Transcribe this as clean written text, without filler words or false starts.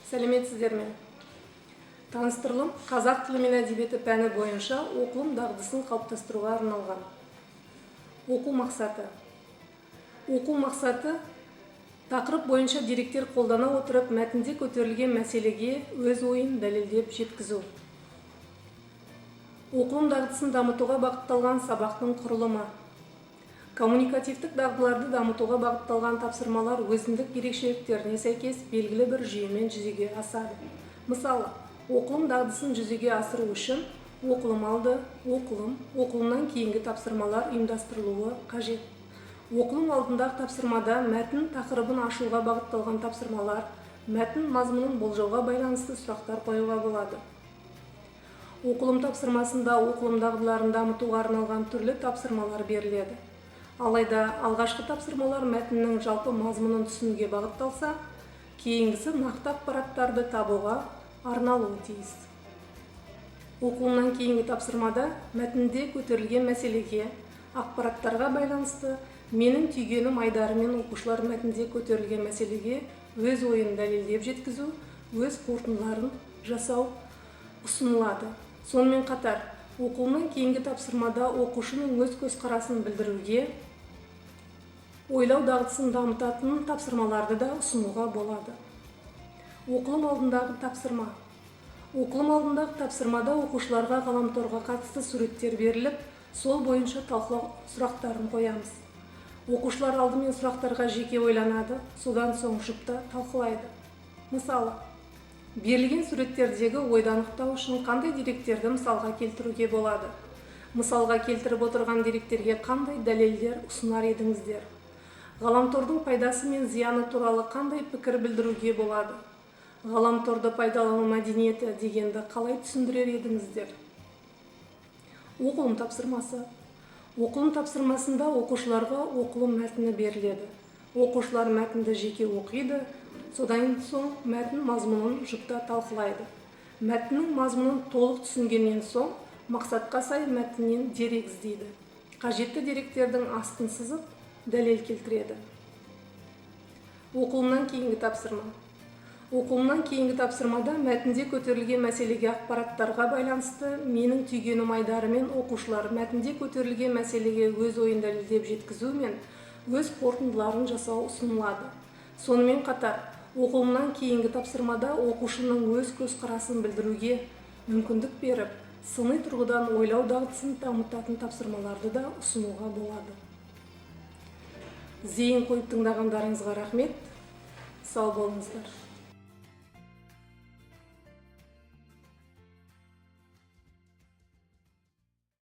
Сәлеметсіздер ме? Таныстырылым қазақ тілі мен әдебиеті пәні бойынша оқылым дағдысын қалыптастыруға арналған. Оқу мақсаты. Оқу мақсаты тақырып бойынша деректер қолдана отырып, мәтінде көтерілген мәселеге өз ойын дәлелдеп жеткізу. Оқылым дағдысын дамытуға бағытталған сабақтың құрылымы. Коммуникативтік дағдыларды дамытуға бағытталған тапсырмалар өзіндік ерекшеліктеріне сәйкес белгілі бір жүйемен жүзеге асады. Мысалы, оқылым дағдысын жүзеге асыру үшін оқылым алды, оқылымнан кейінгі тапсырмалар ұйымдастырылуы қажет. Оқылым алдындағы тапсырмада мәтін тақырыбын ашуға бағытталған тапсырмалар, мәтін мазмұнын болжауға байланысты сұрақтар қоюға болады. Оқылым тапсырмасында оқылым дағдыларын дамытуға арналған түрлі тапсырмалар беріледі. Алайда алғашқы тапсырмалар мәтіннің жалпы мазмұнын түсінуге бағытталса, кейінгісі нақты ақпараттарды табуға арналуы тиіс. Оқылымнан кейінгі тапсырмада мәтінде көтерілген мәселеге, ақпараттарға байланысты менің түйгенім айдарымен оқушылар мәтінде көтерілген мәселеге өз ойын дәлелдеп жеткізу, өз қорытындыларын жасау ұсынылады. Сонымен қатар, оқылымнан кейінгі тапсырмада оқушының өз көзқарасын білдіруге, ойлау дағдысын дамытатын тапсырмаларды да ұсынуға болады. Оқылым алдындағы тапсырма. Оқылым алдындағы тапсырмада оқушыларға ғаламторға қатысты суреттер беріліп, сол бойынша талқылау сұрақтарын қоямыз. Оқушылар алдымен сұрақтарға жеке ойланады, содан соң жұпта талқылайды. Мысалы, берілген суреттердегі ойды анықтау үшін қандай деректерді мысалға келтіруге болады? Мысалға келтіріп отырған деректерге қандай дәлелдер ұсынар едіңіздер? Ғаламтордың пайдасы мен зияны туралы қандай пікір білдіруге болады? Ғаламторды пайдалану мәдениеті дегенді қалай түсіндірер едіңіздер? Оқылым тапсырмасы. Оқылым тапсырмасында оқушыларға оқылым мәтіні беріледі. Оқушылар мәтінді жеке оқиды, содан соң мәтін мазмұнын жұпта талқылайды. Мәтіннің мазмұнын толық түсінгеннен соң мақсатқа сай мәтіннен дерек іздейді. Қажетті деректердің астын сызып, дәлел келтіреді. Оқылымнан кейінгі тапсырма. Оқылымнан кейінгі тапсырмада мәтінде көтерілген мәселеге ақпараттарға байланысты менің түйгенім айдарымен оқушылар мәтінде көтерілген мәселеге өз ойын дәлелдеп жеткізу мен өз қорытындыларын жасау ұсынылады. Сонымен қатар, оқылымнан кейінгі тапсырмада оқушының өз көзқарасын білдіруге мүмкіндік беріп, сыни тұрғыдан ойлау дағдысын дамытатын тапсырмаларды да ұсынуға болады. Зейін қойып тыңдағандарыңызға рахмет. Сау болыңыздар.